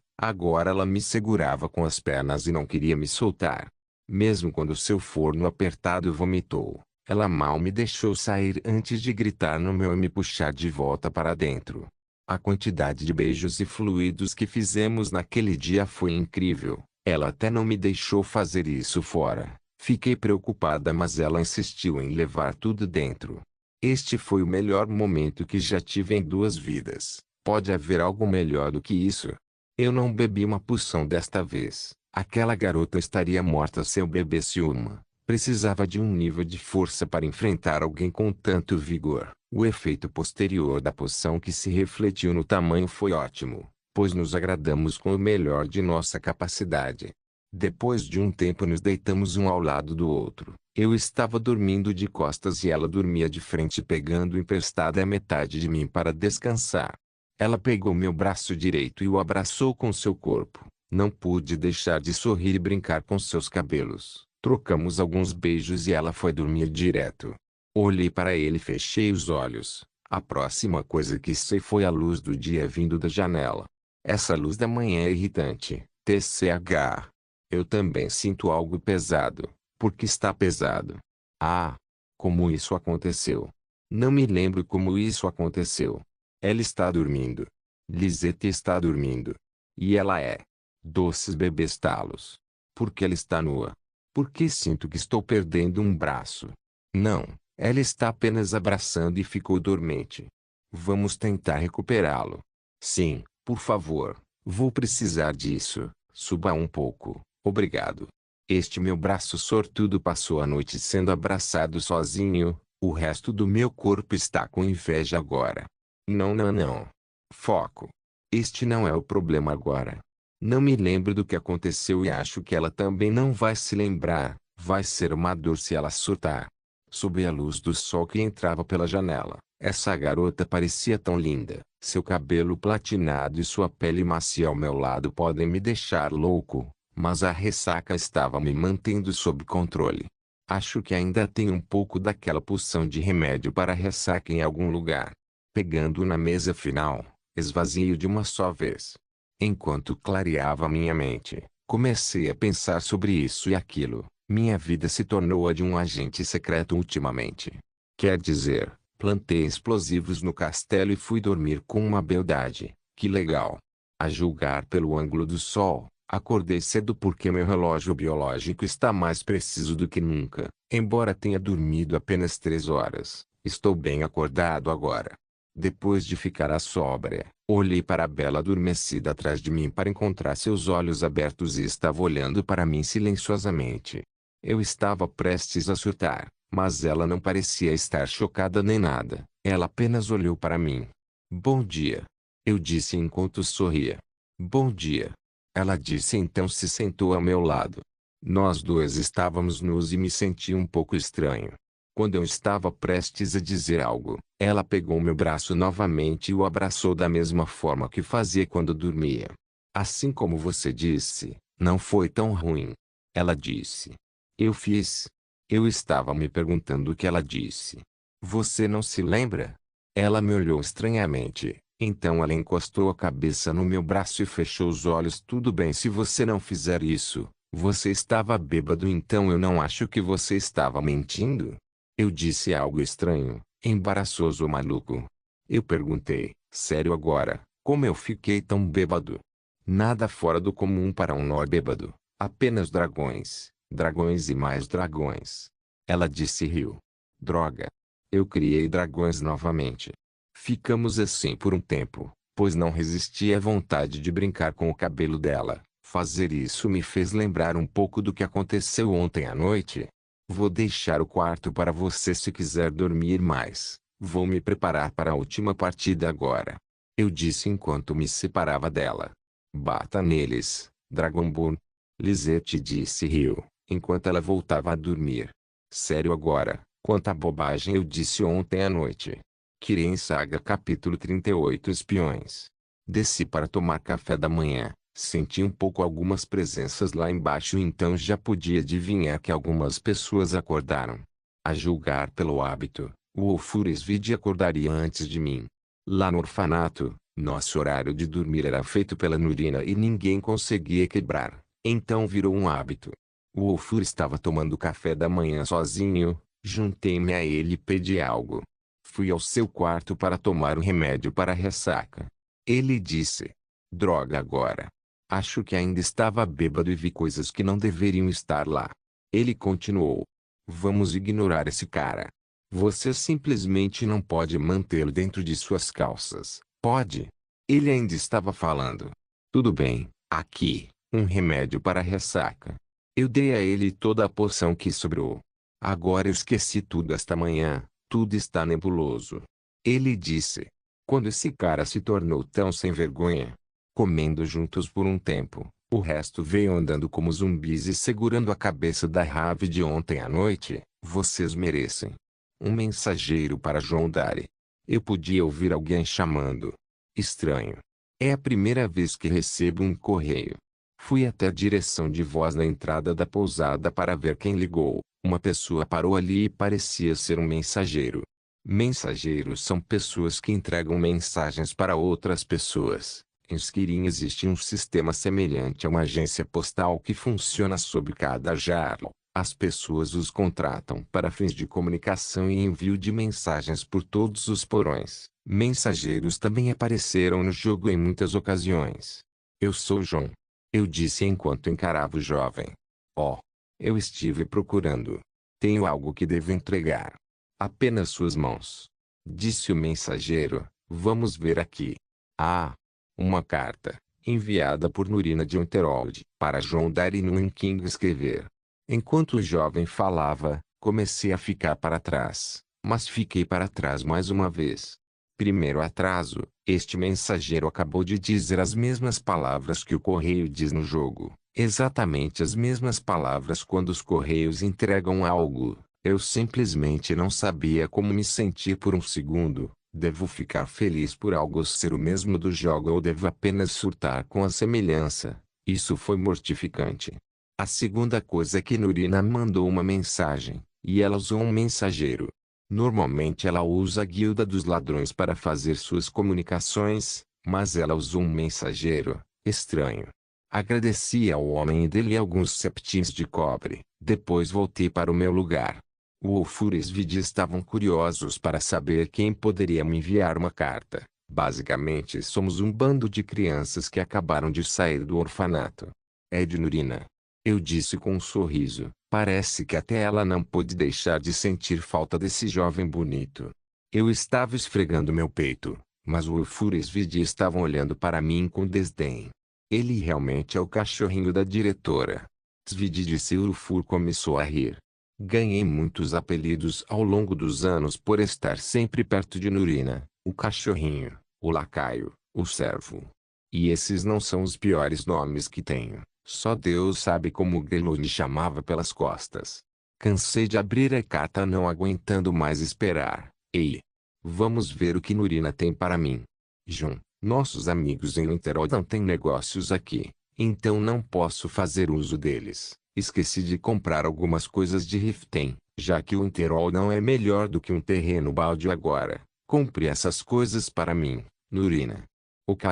ela me segurava com as pernas e não queria me soltar. Mesmo quando seu forno apertado vomitou, ela mal me deixou sair antes de gritar no meu e me puxar de volta para dentro. A quantidade de beijos e fluidos que fizemos naquele dia foi incrível. Ela até não me deixou fazer isso fora. Fiquei preocupada, mas ela insistiu em levar tudo dentro. Este foi o melhor momento que já tive em 2 vidas. Pode haver algo melhor do que isso? Eu não bebi uma poção desta vez. Aquela garota estaria morta se eu bebesse uma. Precisava de um nível de força para enfrentar alguém com tanto vigor. O efeito posterior da poção que se refletiu no tamanho foi ótimo, pois nos agradamos com o melhor de nossa capacidade. Depois de um tempo nos deitamos um ao lado do outro. Eu estava dormindo de costas e ela dormia de frente pegando emprestada a metade de mim para descansar. Ela pegou meu braço direito e o abraçou com seu corpo. Não pude deixar de sorrir e brincar com seus cabelos. Trocamos alguns beijos e ela foi dormir direto. Olhei para ele e fechei os olhos. A próxima coisa que sei foi a luz do dia vindo da janela. Essa luz da manhã é irritante. TCH. Eu também sinto algo pesado. Porque está pesado. Ah! Como isso aconteceu? Não me lembro como isso aconteceu. Ela está dormindo. Lisette está dormindo. E ela é. Doces bebês talos. Porque ela está nua. Porque sinto que estou perdendo um braço. Não, ela está apenas abraçando e ficou dormente. Vamos tentar recuperá-lo. Sim, por favor, vou precisar disso. Suba um pouco, obrigado. Este meu braço sortudo passou a noite sendo abraçado sozinho, o resto do meu corpo está com inveja agora. Não, não, não. Foco. Este não é o problema agora. Não me lembro do que aconteceu e acho que ela também não vai se lembrar. Vai ser uma dor se ela surtar. Sob a luz do sol que entrava pela janela, essa garota parecia tão linda. Seu cabelo platinado e sua pele macia ao meu lado podem me deixar louco, mas a ressaca estava me mantendo sob controle. Acho que ainda tem um pouco daquela poção de remédio para ressaca em algum lugar. Pegando na mesa final, esvaziei de uma só vez. Enquanto clareava minha mente, comecei a pensar sobre isso e aquilo. Minha vida se tornou a de um agente secreto ultimamente. Quer dizer, plantei explosivos no castelo e fui dormir com uma beldade. Que legal! A julgar pelo ângulo do sol, acordei cedo porque meu relógio biológico está mais preciso do que nunca. Embora tenha dormido apenas 3 horas, estou bem acordado agora. Depois de ficar à sóbria, olhei para a bela adormecida atrás de mim para encontrar seus olhos abertos e estava olhando para mim silenciosamente. Eu estava prestes a surtar, mas ela não parecia estar chocada nem nada. Ela apenas olhou para mim. Bom dia. Eu disse enquanto sorria. Bom dia. Ela disse então se sentou ao meu lado. Nós dois estávamos nus e me senti um pouco estranho. Quando eu estava prestes a dizer algo, ela pegou meu braço novamente e o abraçou da mesma forma que fazia quando dormia. Assim como você disse, não foi tão ruim. Ela disse. Eu fiz. Eu estava me perguntando o que ela disse. Você não se lembra? Ela me olhou estranhamente. Então ela encostou a cabeça no meu braço e fechou os olhos. Tudo bem se você não fizer isso. Você estava bêbado, então eu não acho que você estava mentindo. Eu disse algo estranho, embaraçoso ou maluco. Eu perguntei, sério agora, como eu fiquei tão bêbado? Nada fora do comum para um nó bêbado. Apenas dragões. Dragões e mais dragões. Ela disse e riu. Droga. Eu criei dragões novamente. Ficamos assim por um tempo, pois não resisti à vontade de brincar com o cabelo dela. Fazer isso me fez lembrar um pouco do que aconteceu ontem à noite. Vou deixar o quarto para você se quiser dormir mais. Vou me preparar para a última partida agora. Eu disse enquanto me separava dela. Bata neles, Dragonborn. Lisette disse e riu, enquanto ela voltava a dormir. Sério agora, quanta bobagem eu disse ontem à noite. Kirin Saga capítulo 38 Espiões. Desci para tomar café da manhã. Senti um pouco algumas presenças lá embaixo e então já podia adivinhar que algumas pessoas acordaram. A julgar pelo hábito, o Wolfuresvide acordaria antes de mim. Lá no orfanato, nosso horário de dormir era feito pela Nurina e ninguém conseguia quebrar. Então virou um hábito. O Wolfur estava tomando café da manhã sozinho, juntei-me a ele e pedi algo. Fui ao seu quarto para tomar um remédio para a ressaca. Ele disse. Droga agora. Acho que ainda estava bêbado e vi coisas que não deveriam estar lá. Ele continuou. Vamos ignorar esse cara. Você simplesmente não pode mantê-lo dentro de suas calças, pode? Ele ainda estava falando. Tudo bem, aqui, um remédio para a ressaca. Eu dei a ele toda a poção que sobrou. Agora eu esqueci tudo esta manhã, tudo está nebuloso. Ele disse. Quando esse cara se tornou tão sem vergonha? Comendo juntos por um tempo, o resto veio andando como zumbis e segurando a cabeça da Ravi de ontem à noite. Vocês merecem. Um mensageiro para João Dari. Eu podia ouvir alguém chamando. Estranho. É a primeira vez que recebo um correio. Fui até a direção de voz na entrada da pousada para ver quem ligou. Uma pessoa parou ali e parecia ser um mensageiro. Mensageiros são pessoas que entregam mensagens para outras pessoas. Em Skirin existe um sistema semelhante a uma agência postal que funciona sob cada jarro. As pessoas os contratam para fins de comunicação e envio de mensagens por todos os porões. Mensageiros também apareceram no jogo em muitas ocasiões. Eu sou John. Eu disse enquanto encarava o jovem. Oh. Eu estive procurando. Tenho algo que devo entregar. Apenas suas mãos. Disse o mensageiro. Vamos ver aqui. Ah. Uma carta, enviada por Nurina de Unterold, para João Dari no King escrever. Enquanto o jovem falava, comecei a ficar para trás, mas fiquei para trás mais uma vez. Primeiro atraso, este mensageiro acabou de dizer as mesmas palavras que o correio diz no jogo. Exatamente as mesmas palavras quando os correios entregam algo. Eu simplesmente não sabia como me sentir por um segundo. Devo ficar feliz por algo ser o mesmo do jogo ou devo apenas surtar com a semelhança? Isso foi mortificante. A segunda coisa é que Nurina mandou uma mensagem, e ela usou um mensageiro. Normalmente ela usa a guilda dos ladrões para fazer suas comunicações, mas ela usou um mensageiro. Estranho. Agradeci ao homem e dei-lhe alguns septins de cobre. Depois voltei para o meu lugar. O Wolfur e Svidi estavam curiosos para saber quem poderia me enviar uma carta. Basicamente somos um bando de crianças que acabaram de sair do orfanato. É de Nurina. Eu disse com um sorriso. Parece que até ela não pôde deixar de sentir falta desse jovem bonito. Eu estava esfregando meu peito, mas o Wolfur e Svidi estavam olhando para mim com desdém. Ele realmente é o cachorrinho da diretora. Svidi disse e o Wolfur começou a rir. Ganhei muitos apelidos ao longo dos anos por estar sempre perto de Nurina, o cachorrinho, o lacaio, o servo. E esses não são os piores nomes que tenho. Só Deus sabe como o Grelo me chamava pelas costas. Cansei de abrir a carta não aguentando mais esperar. Ei! Vamos ver o que Nurina tem para mim. Jun, nossos amigos em Winterhold não têm negócios aqui, então não posso fazer uso deles. Esqueci de comprar algumas coisas de Riften, já que o Winterhold não é melhor do que um terreno baldio agora. Compre essas coisas para mim, Nurina. Ok.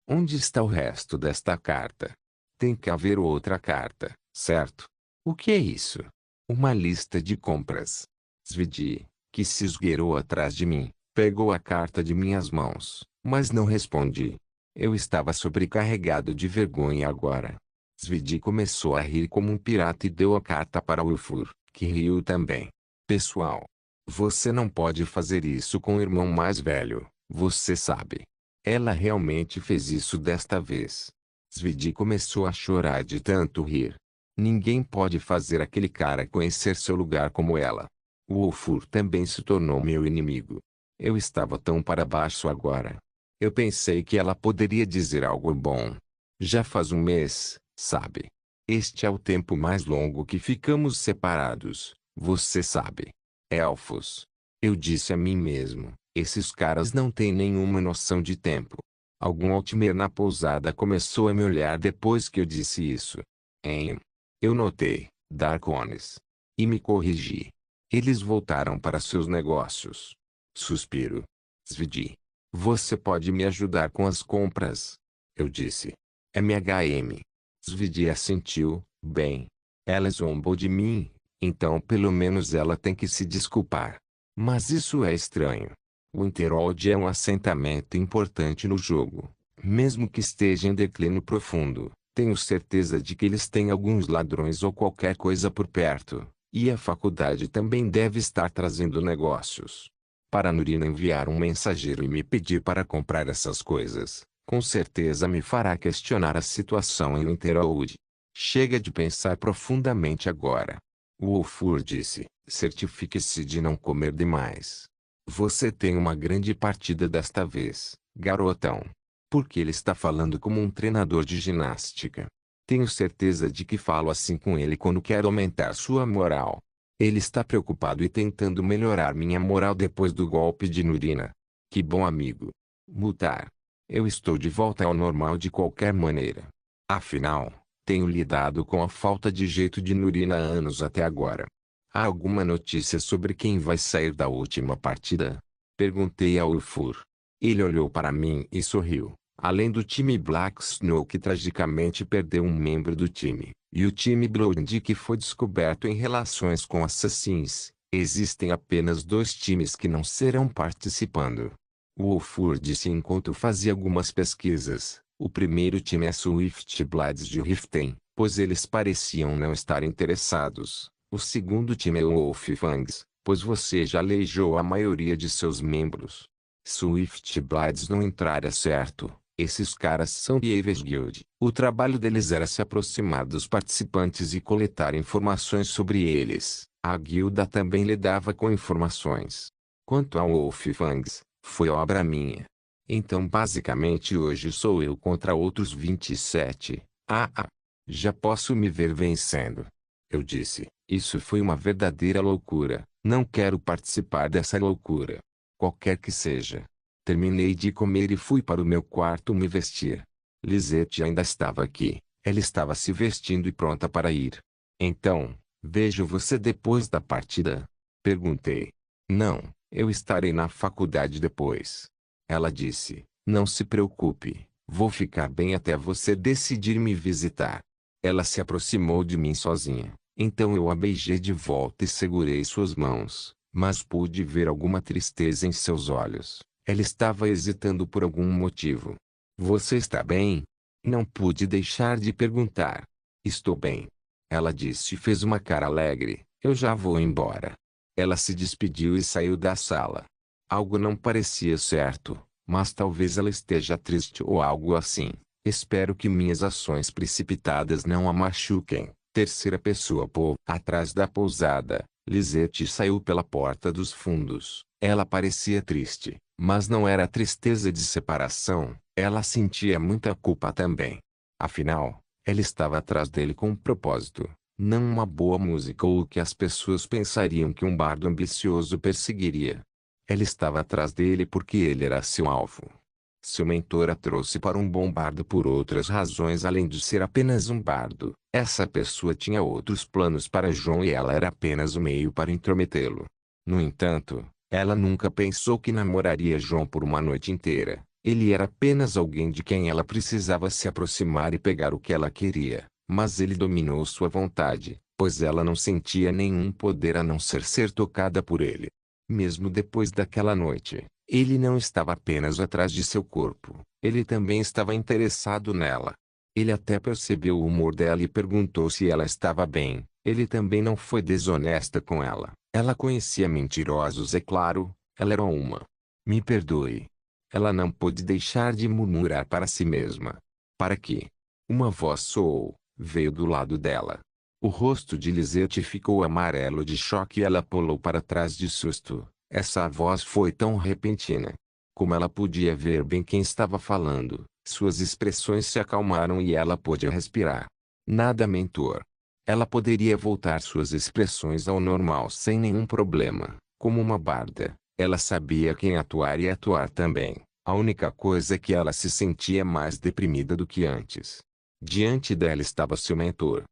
Onde está o resto desta carta? Tem que haver outra carta, certo? O que é isso? Uma lista de compras. Svidi, que se esgueirou atrás de mim, pegou a carta de minhas mãos, mas não respondi. Eu estava sobrecarregado de vergonha agora. Svidi começou a rir como um pirata e deu a carta para Wolfur, que riu também. Pessoal, você não pode fazer isso com o irmão mais velho, você sabe. Ela realmente fez isso desta vez. Svidi começou a chorar de tanto rir. Ninguém pode fazer aquele cara conhecer seu lugar como ela. O Wolfur também se tornou meu inimigo. Eu estava tão para baixo agora. Eu pensei que ela poderia dizer algo bom. Já faz um mês, sabe? Este é o tempo mais longo que ficamos separados, você sabe. Elfos. Eu disse a mim mesmo, esses caras não têm nenhuma noção de tempo. Algum Altmer na pousada começou a me olhar depois que eu disse isso. Hein? Eu notei, Darkones. E me corrigi. Eles voltaram para seus negócios. Suspiro. Svidi. Você pode me ajudar com as compras? Eu disse. MHM. Svidi assentiu, bem. Ela zombou de mim, então pelo menos ela tem que se desculpar. Mas isso é estranho. Winterhold é um assentamento importante no jogo, mesmo que esteja em declínio profundo. Tenho certeza de que eles têm alguns ladrões ou qualquer coisa por perto, e a faculdade também deve estar trazendo negócios. Para Nurina enviar um mensageiro e me pedir para comprar essas coisas, com certeza me fará questionar a situação em Winterhold. Chega de pensar profundamente agora. O Wolfur disse, certifique-se de não comer demais. Você tem uma grande partida desta vez, garotão. Porque ele está falando como um treinador de ginástica. Tenho certeza de que falo assim com ele quando quero aumentar sua moral. Ele está preocupado e tentando melhorar minha moral depois do golpe de Nurina. Que bom amigo. Mutar. Eu estou de volta ao normal de qualquer maneira. Afinal, tenho lidado com a falta de jeito de Nurina há anos até agora. Há alguma notícia sobre quem vai sair da última partida? Perguntei ao Ulfur. Ele olhou para mim e sorriu. Além do time Black Snow que tragicamente perdeu um membro do time, e o time Blonde que foi descoberto em relações com assassins, existem apenas dois times que não serão participando. O Wolfur disse enquanto fazia algumas pesquisas. O primeiro time é Swift Blades de Riften, pois eles pareciam não estar interessados. O segundo time é o Wolf Fangs, pois você já aleijou a maioria de seus membros. Swift Blades não entraria certo. Esses caras são Thieves Guild. O trabalho deles era se aproximar dos participantes e coletar informações sobre eles. A guilda também lidava com informações. Quanto ao Wolf Fangs, Foi obra minha. Então basicamente hoje sou eu contra outros 27. Já posso me ver vencendo. Eu disse, isso foi uma verdadeira loucura. Não quero participar dessa loucura. Qualquer que seja. Terminei de comer e fui para o meu quarto me vestir. Lisette ainda estava aqui. Ela estava se vestindo e pronta para ir. Então, vejo você depois da partida? Perguntei. Não, eu estarei na faculdade depois. Ela disse, não se preocupe, vou ficar bem até você decidir me visitar. Ela se aproximou de mim sozinha, então eu a beijei de volta e segurei suas mãos, mas pude ver alguma tristeza em seus olhos. Ela estava hesitando por algum motivo. Você está bem? Não pude deixar de perguntar. Estou bem. Ela disse e fez uma cara alegre, eu já vou embora. Ela se despediu e saiu da sala. Algo não parecia certo, mas talvez ela esteja triste ou algo assim. Espero que minhas ações precipitadas não a machuquem. Terceira pessoa atrás da pousada, Lisette saiu pela porta dos fundos. Ela parecia triste, mas não era tristeza de separação. Ela sentia muita culpa também. Afinal, ela estava atrás dele com um propósito. Não uma boa música ou o que as pessoas pensariam que um bardo ambicioso perseguiria. Ela estava atrás dele porque ele era seu alvo. Seu mentor a trouxe para um bom bardo por outras razões além de ser apenas um bardo. Essa pessoa tinha outros planos para João e ela era apenas o meio para intrometê-lo. No entanto, ela nunca pensou que namoraria João por uma noite inteira. Ele era apenas alguém de quem ela precisava se aproximar e pegar o que ela queria. Mas ele dominou sua vontade, pois ela não sentia nenhum poder a não ser tocada por ele. Mesmo depois daquela noite, ele não estava apenas atrás de seu corpo, ele também estava interessado nela. Ele até percebeu o humor dela e perguntou se ela estava bem. Ele também não foi desonesta com ela. Ela conhecia mentirosos, é claro, ela era uma. Me perdoe. Ela não pôde deixar de murmurar para si mesma. Para quê? Uma voz soou. Veio do lado dela. O rosto de Lisette ficou amarelo de choque e ela pulou para trás de susto. Essa voz foi tão repentina. Como ela podia ver bem quem estava falando, suas expressões se acalmaram e ela pôde respirar. Nada, mentor. Ela poderia voltar suas expressões ao normal sem nenhum problema. Como uma barda, ela sabia quem atuar e atuar também. A única coisa é que ela se sentia mais deprimida do que antes. Diante dela estava seu mentor.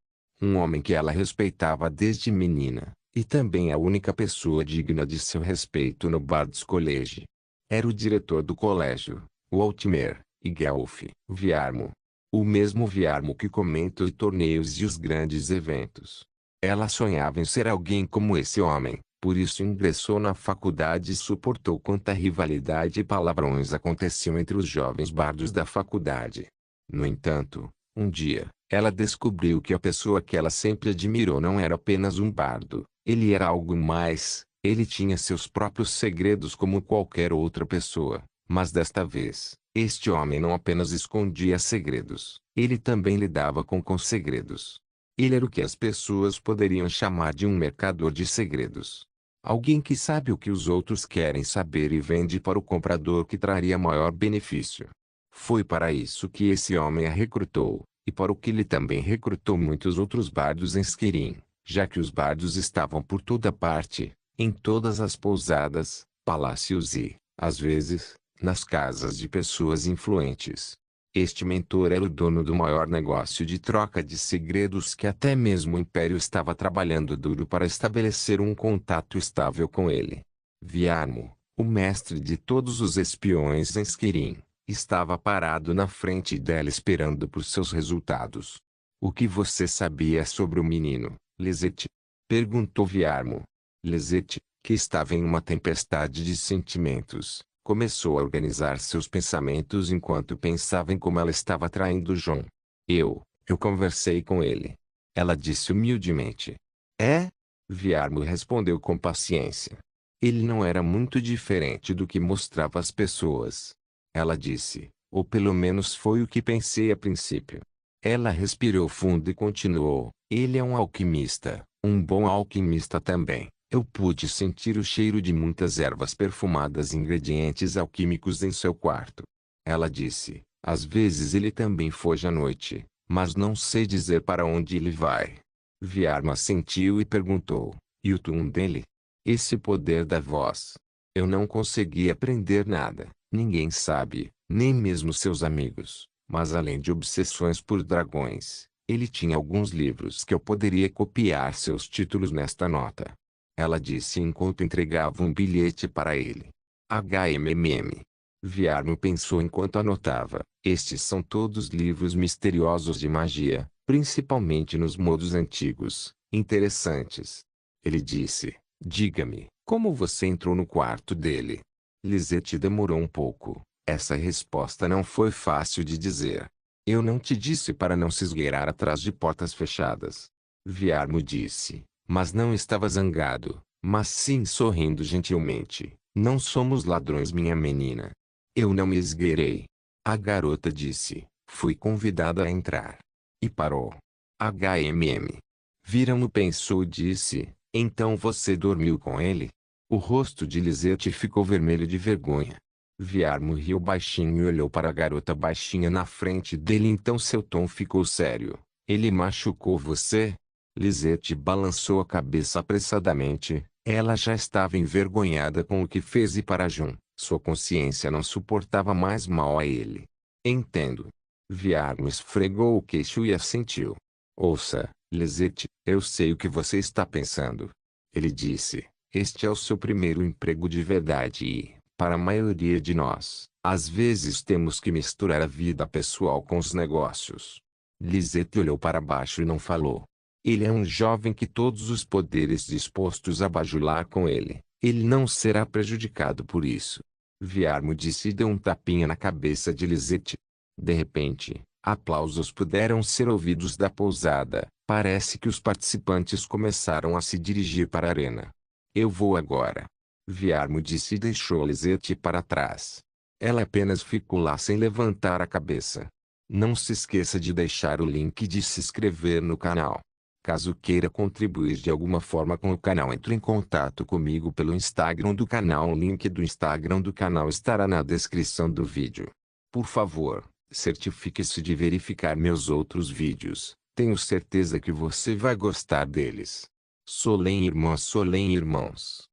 Um homem que ela respeitava desde menina, e também a única pessoa digna de seu respeito no Bard's College. Era o diretor do colégio, o Altimer, e Guelph, Viarmo. O mesmo Viarmo que comenta os torneios e os grandes eventos. Ela sonhava em ser alguém como esse homem, por isso ingressou na faculdade e suportou quanta rivalidade e palavrões aconteciam entre os jovens bardos da faculdade. No entanto, um dia, ela descobriu que a pessoa que ela sempre admirou não era apenas um bardo, ele era algo mais, ele tinha seus próprios segredos como qualquer outra pessoa, mas desta vez, este homem não apenas escondia segredos, ele também lidava com segredos. Ele era o que as pessoas poderiam chamar de um mercador de segredos. Alguém que sabe o que os outros querem saber e vende para o comprador que traria maior benefício. Foi para isso que esse homem a recrutou, e para o que ele também recrutou muitos outros bardos em Skirin, já que os bardos estavam por toda parte, em todas as pousadas, palácios e, às vezes, nas casas de pessoas influentes. Este mentor era o dono do maior negócio de troca de segredos que até mesmo o Império estava trabalhando duro para estabelecer um contato estável com ele. Viarmo, o mestre de todos os espiões em Skirin, estava parado na frente dela esperando por seus resultados. O que você sabia sobre o menino, Lisette? Perguntou Viarmo. Lisette, que estava em uma tempestade de sentimentos, começou a organizar seus pensamentos enquanto pensava em como ela estava traindo João. Eu conversei com ele. Ela disse humildemente. É? Viarmo respondeu com paciência. Ele não era muito diferente do que mostrava às pessoas. Ela disse, ou pelo menos foi o que pensei a princípio. Ela respirou fundo e continuou, ele é um alquimista, um bom alquimista também. Eu pude sentir o cheiro de muitas ervas perfumadas e ingredientes alquímicos em seu quarto. Ela disse, às vezes ele também foge à noite, mas não sei dizer para onde ele vai. Viarma assentiu e perguntou, e o tom dele? Esse poder da voz. Eu não consegui aprender nada, ninguém sabe, nem mesmo seus amigos, mas além de obsessões por dragões, ele tinha alguns livros que eu poderia copiar seus títulos nesta nota. Ela disse enquanto entregava um bilhete para ele. HMMM. Viarmo pensou enquanto anotava. Estes são todos livros misteriosos de magia, principalmente nos modos antigos, interessantes. Ele disse, diga-me, como você entrou no quarto dele? Lisette demorou um pouco. Essa resposta não foi fácil de dizer. Eu não te disse para não se esgueirar atrás de portas fechadas. Viarmo disse, mas não estava zangado, mas sim sorrindo gentilmente. Não somos ladrões, minha menina. Eu não me esgueirei. A garota disse, fui convidada a entrar. E parou. HMM. Viarmo pensou e disse, então você dormiu com ele? O rosto de Lisette ficou vermelho de vergonha. Viarmo riu baixinho e olhou para a garota baixinha na frente dele, então seu tom ficou sério. Ele machucou você? Lisette balançou a cabeça apressadamente. Ela já estava envergonhada com o que fez e para Jun, sua consciência não suportava mais mal a ele. Entendo. Viarmo esfregou o queixo e assentiu. Ouça, Lisette, eu sei o que você está pensando. Ele disse, este é o seu primeiro emprego de verdade e, para a maioria de nós, às vezes temos que misturar a vida pessoal com os negócios. Lisette olhou para baixo e não falou. Ele é um jovem que todos os poderes dispostos a bajular com ele. Ele não será prejudicado por isso. Viarmo disse e deu um tapinha na cabeça de Lisette. De repente, aplausos puderam ser ouvidos da pousada. Parece que os participantes começaram a se dirigir para a arena. Eu vou agora. Viarmo disse e deixou Lisette para trás. Ela apenas ficou lá sem levantar a cabeça. Não se esqueça de deixar o link e de se inscrever no canal. Caso queira contribuir de alguma forma com o canal, entre em contato comigo pelo Instagram do canal. O link do Instagram do canal estará na descrição do vídeo. Por favor, certifique-se de verificar meus outros vídeos. Tenho certeza que você vai gostar deles. Solem irmãos.